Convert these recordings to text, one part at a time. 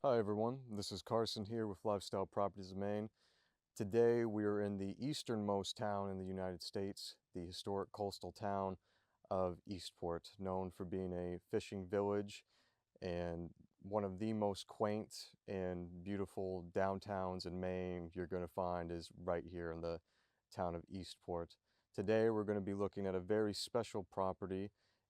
Hi everyone, this is Carson here with Lifestyle Properties of Maine. Today we are in the easternmost town in the United States, the historic coastal town of Eastport, known for being a fishing village and one of the most quaint and beautiful downtowns in Maine you're going to find is right here in the town of Eastport. Today we're going to be looking at a very special property,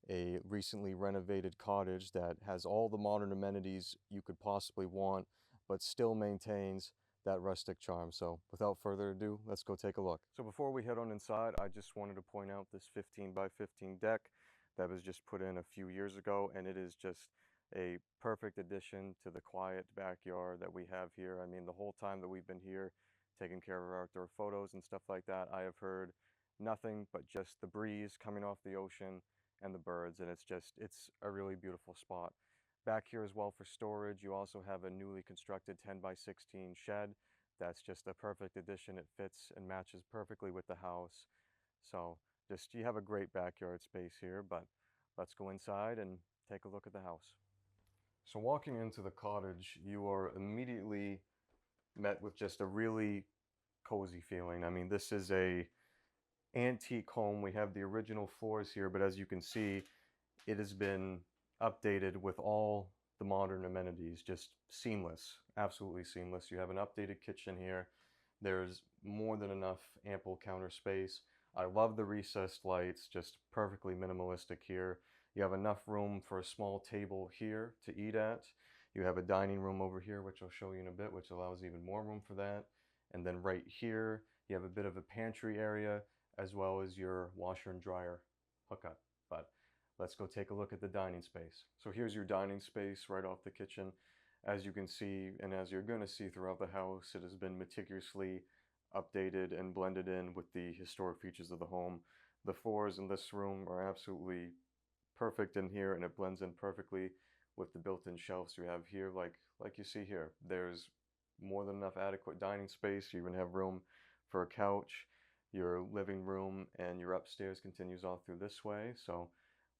a recently renovated cottage that has all the modern amenities you could possibly want, but still maintains that rustic charm. So without further ado, let's go take a look. So before we head on inside, I just wanted to point out this 15 by 15 deck that was just put in a few years ago, and it is just a perfect addition to the quiet backyard that we have here. I mean, the whole time that we've been here taking care of our outdoor photos and stuff like that, I have heard nothing but just the breeze coming off the ocean and the birds, and it's a really beautiful spot. Back here as well for storage, you also have a newly constructed 10 by 16 shed. That's just a perfect addition. It fits and matches perfectly with the house. So just you have a great backyard space here, but let's go inside and take a look at the house. So walking into the cottage, you are immediately met with just a really cozy feeling. I mean, this is a antique home. We have the original floors here, but as you can see, it has been updated with all the modern amenities, just seamless, absolutely seamless. You have an updated kitchen here. There's more than enough ample counter space. I love the recessed lights, just perfectly minimalistic here. You have enough room for a small table here to eat at. You have a dining room over here, which I'll show you in a bit, which allows even more room for that. And then right here, you have a bit of a pantry area as well as your washer and dryer hookup. But let's go take a look at the dining space. So here's your dining space right off the kitchen. As you can see, and as you're going to see throughout the house, it has been meticulously updated and blended in with the historic features of the home. The floors in this room are absolutely perfect in here, and it blends in perfectly with the built-in shelves you have here, like you see here. There's more than enough adequate dining space. You even have room for a couch. Your living room and your upstairs continues off through this way. So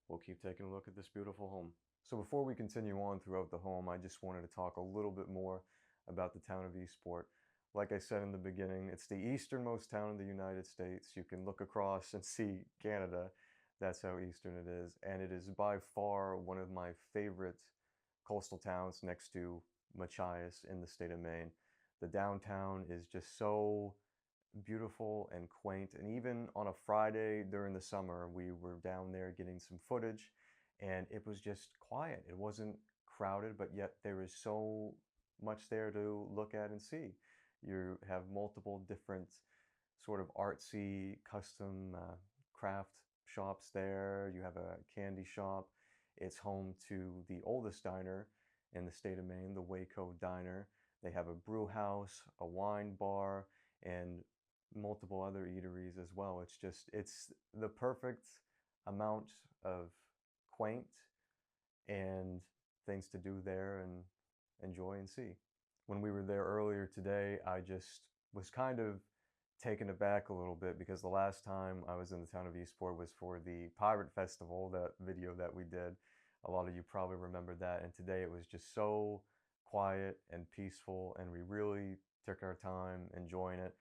we'll keep taking a look at this beautiful home. So before we continue on throughout the home, I just wanted to talk a little bit more about the town of Eastport. Like I said in the beginning, it's the easternmost town in the United States. You can look across and see Canada. That's how eastern it is. And it is by far one of my favorite coastal towns next to Machias in the state of Maine. The downtown is just so beautiful and quaint. And even on a Friday during the summer, we were down there getting some footage, and it was just quiet. It wasn't crowded, but yet there is so much there to look at and see. You have multiple different sort of artsy custom craft shops there. You have a candy shop. It's home to the oldest diner in the state of Maine, the Waco Diner. They have a brew house, a wine bar, and multiple other eateries as well. It's the perfect amount of quaint and things to do there and enjoy and see. When we were there earlier today, I just was kind of taken aback a little bit because the last time I was in the town of Eastport was for the Pirate Festival, that video that we did. A lot of you probably remember that. And today it was just so quiet and peaceful, and we really took our time enjoying it.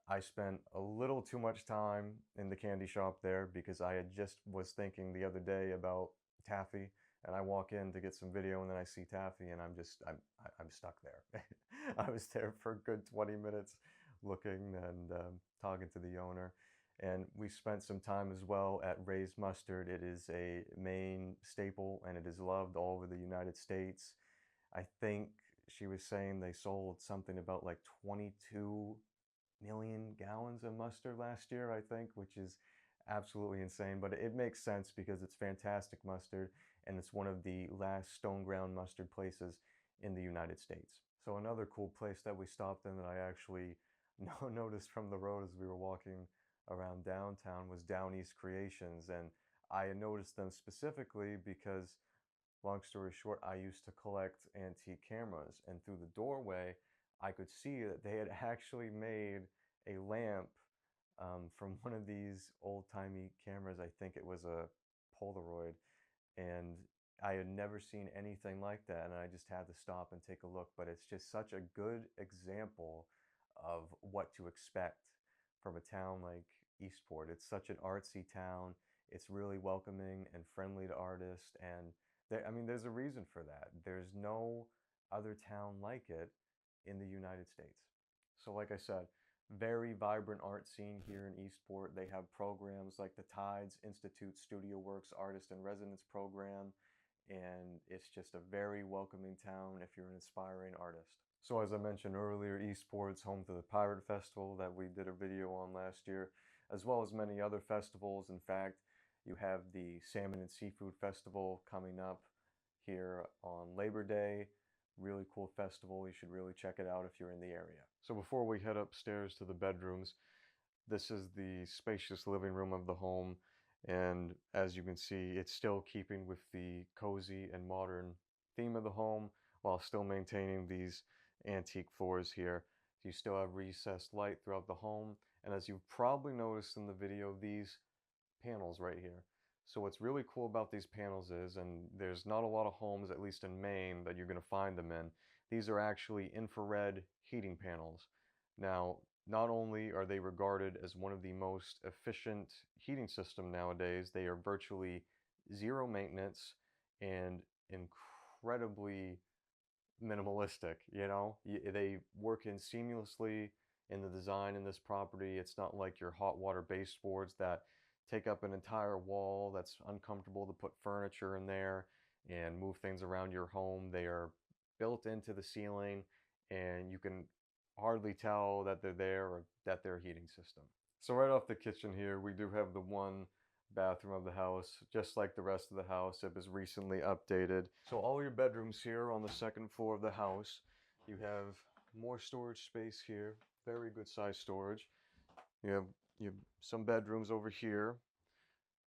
I spent a little too much time in the candy shop there because I had just was thinking the other day about taffy, and I walk in to get some video and then I see taffy and I'm stuck there. I was there for a good 20 minutes looking and talking to the owner. And we spent some time as well at Raised Mustard. It is a Maine staple and it is loved all over the United States. I think she was saying they sold something about like 22 million gallons of mustard last year, I think, which is absolutely insane. But it makes sense because it's fantastic mustard and it's one of the last stone ground mustard places in the United States. So another cool place that we stopped in that I actually noticed from the road as we were walking around downtown was Down East Creations. And I noticed them specifically because, long story short, I used to collect antique cameras, and through the doorway, I could see that they had actually made a lamp from one of these old-timey cameras. I think it was a Polaroid, and I had never seen anything like that, and I just had to stop and take a look. But it's just such a good example of what to expect from a town like Eastport. It's such an artsy town. It's really welcoming and friendly to artists, and I mean, there's a reason for that. There's no other town like it in the United States. So, like I said, very vibrant art scene here in Eastport. They have programs like the Tides Institute Studio Works Artist in Residence program, and it's just a very welcoming town if you're an aspiring artist. So as I mentioned earlier, Eastport's home to the Pirate Festival that we did a video on last year, as well as many other festivals. In fact, you have the Salmon and Seafood Festival coming up here on Labor Day. Really cool festival. You should really check it out if you're in the area. So before we head upstairs to the bedrooms, this is the spacious living room of the home. And as you can see, it's still keeping with the cozy and modern theme of the home while still maintaining these antique floors here. You still have recessed light throughout the home. And as you've probably noticed in the video, these panels right here. So what's really cool about these panels is, and there's not a lot of homes, at least in Maine, that you're going to find them in, these are actually infrared heating panels. Now, not only are they regarded as one of the most efficient heating system nowadays, they are virtually zero maintenance and incredibly minimalistic, you know? They work in seamlessly in the design in this property. It's not like your hot water baseboards that take up an entire wall that's uncomfortable to put furniture in there and move things around your home. They are built into the ceiling and you can hardly tell that they're there or that they're a heating system. So right off the kitchen here, we do have the one bathroom of the house, just like the rest of the house. It was recently updated. So all your bedrooms here on the second floor of the house. You have more storage space here, very good size storage. You have, you have some bedrooms over here.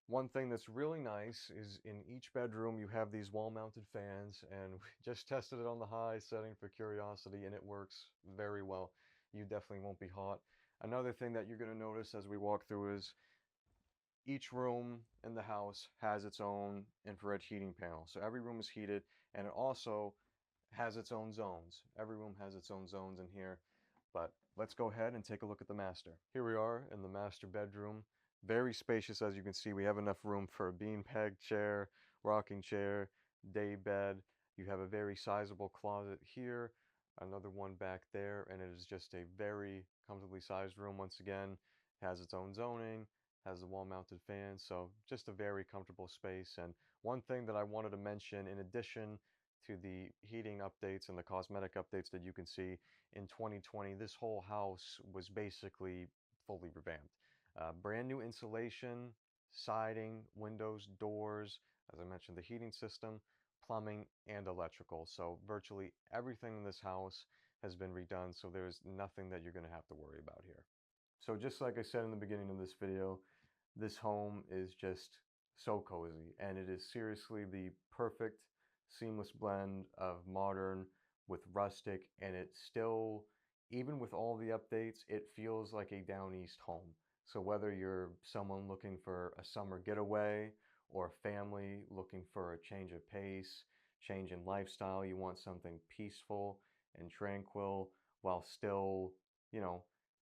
One thing that's really nice is in each bedroom you have these wall-mounted fans, and we just tested it on the high setting for curiosity and it works very well. You definitely won't be hot. Another thing that you're going to notice as we walk through is each room in the house has its own infrared heating panel. So every room is heated, and it also has its own zones. Every room has its own zones in here. But let's go ahead and take a look at the master. Here we are in the master bedroom. Very spacious, as you can see. We have enough room for a beanbag chair, rocking chair, day bed. You have a very sizable closet here, another one back there, and it is just a very comfortably sized room once again. It has its own zoning, has the wall-mounted fan, so just a very comfortable space. And one thing that I wanted to mention, in addition to the heating updates and the cosmetic updates that you can see in 2020, this whole house was basically fully revamped. Brand new insulation, siding, windows, doors, as I mentioned, the heating system, plumbing, and electrical. So virtually everything in this house has been redone, so there's nothing that you're going to have to worry about here. So just like I said in the beginning of this video, this home is just so cozy, and it is seriously the perfect seamless blend of modern with rustic, and it still, even with all the updates, it feels like a down east home. So whether you're someone looking for a summer getaway or a family looking for a change of pace, change in lifestyle, you want something peaceful and tranquil while still, you know,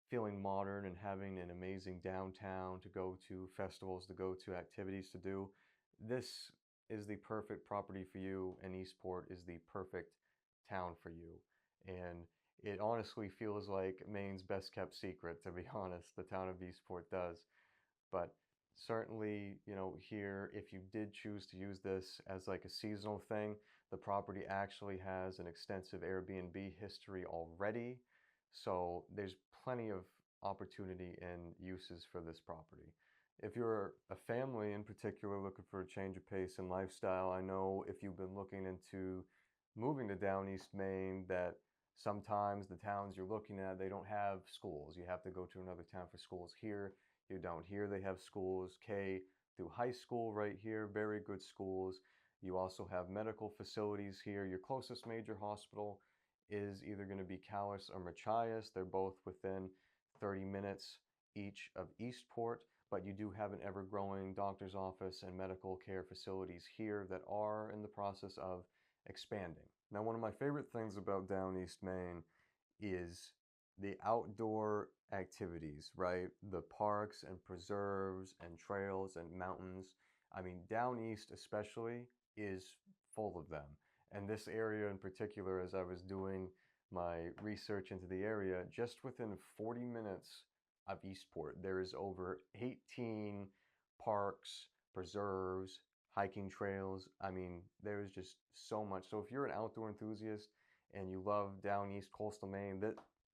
feeling modern and having an amazing downtown to go to, festivals to go to, activities to do, this is the perfect property for you, and Eastport is the perfect town for you. And it honestly feels like Maine's best kept secret, to be honest. The town of Eastport does. But certainly, you know, here, if you did choose to use this as like a seasonal thing, the property actually has an extensive Airbnb history already. So there's plenty of opportunity and uses for this property. If you're a family in particular looking for a change of pace and lifestyle, I know if you've been looking into moving to Down East Maine, that sometimes the towns you're looking at, they don't have schools. You have to go to another town for schools. Here, you don't. Here they have schools, K through high school right here, very good schools. You also have medical facilities here. Your closest major hospital is either going to be Calais or Machias. They're both within 30 minutes each of Eastport. but you do have an ever-growing doctor's office and medical care facilities here that are in the process of expanding. Now, one of my favorite things about down East Maine is the outdoor activities, right? The parks and preserves and trails and mountains. I mean, down east especially is full of them. And this area in particular, as I was doing my research into the area, just within 40 minutes of Eastport, there is over 18 parks, preserves, hiking trails. I mean, there's just so much. So if you're an outdoor enthusiast and you love down east coastal Maine,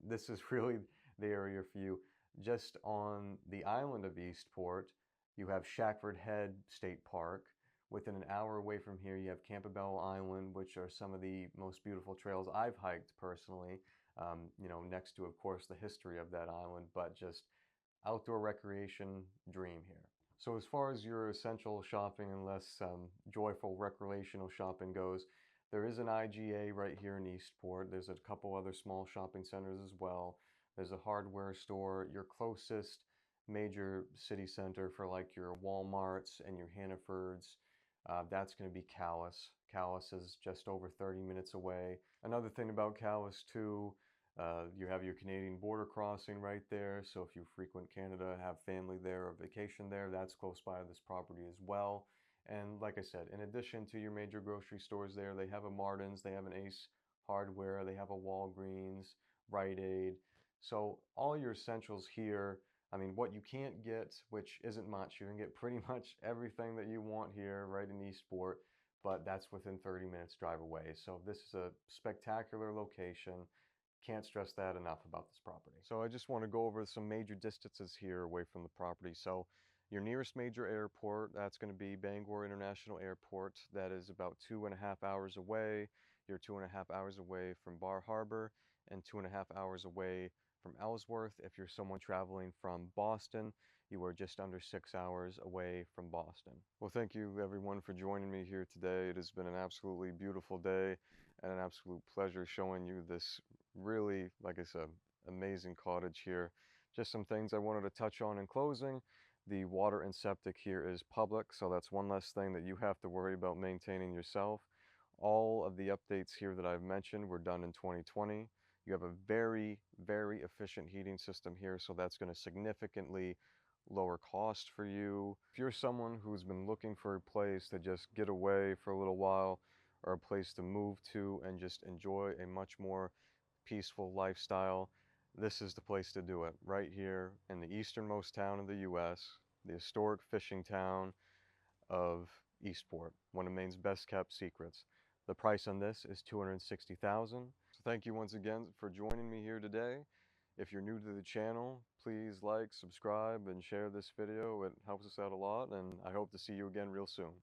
this is really the area for you. Just on the island of Eastport, you have Shackford Head State Park. Within an hour away from here, you have Campobello Island, which are some of the most beautiful trails I've hiked personally. Next to, of course, the history of that island, but just outdoor recreation dream here. So as far as your essential shopping and less joyful recreational shopping goes, there is an IGA right here in Eastport. There's a couple other small shopping centers as well. There's a hardware store. Your closest major city center for like your Walmarts and your Hannafords, that's going to be Calais. Calais is just over 30 minutes away. Another thing about Calais too, you have your Canadian border crossing right there. So if you frequent Canada, have family there or vacation there, that's close by this property as well. And like I said, in addition to your major grocery stores there, they have a Martin's, they have an Ace Hardware, they have a Walgreens, Rite Aid. So all your essentials here. I mean, what you can't get, which isn't much, you can get pretty much everything that you want here right in Eastport, but that's within 30 minutes drive away. So this is a spectacular location. Can't stress that enough about this property. So I just want to go over some major distances here away from the property. So your nearest major airport, that's going to be Bangor International Airport. That is about 2.5 hours away. You're 2.5 hours away from Bar Harbor and 2.5 hours away from Ellsworth. If you're someone traveling from Boston, you are just under 6 hours away from Boston. Well, thank you everyone for joining me here today. It has been an absolutely beautiful day and an absolute pleasure showing you this really, like I said, amazing cottage here. Just some things I wanted to touch on in closing. The water and septic here is public, so that's one less thing that you have to worry about maintaining yourself. All of the updates here that I've mentioned were done in 2020. You have a very, very efficient heating system here, so that's going to significantly lower cost for you. If you're someone who's been looking for a place to just get away for a little while, or a place to move to and just enjoy a much more peaceful lifestyle, this is the place to do it, right here in the easternmost town of the US, the historic fishing town of Eastport, one of Maine's best kept secrets. The price on this is $260,000. So thank you once again for joining me here today. If you're new to the channel, please like, subscribe, and share this video. It helps us out a lot, and I hope to see you again real soon.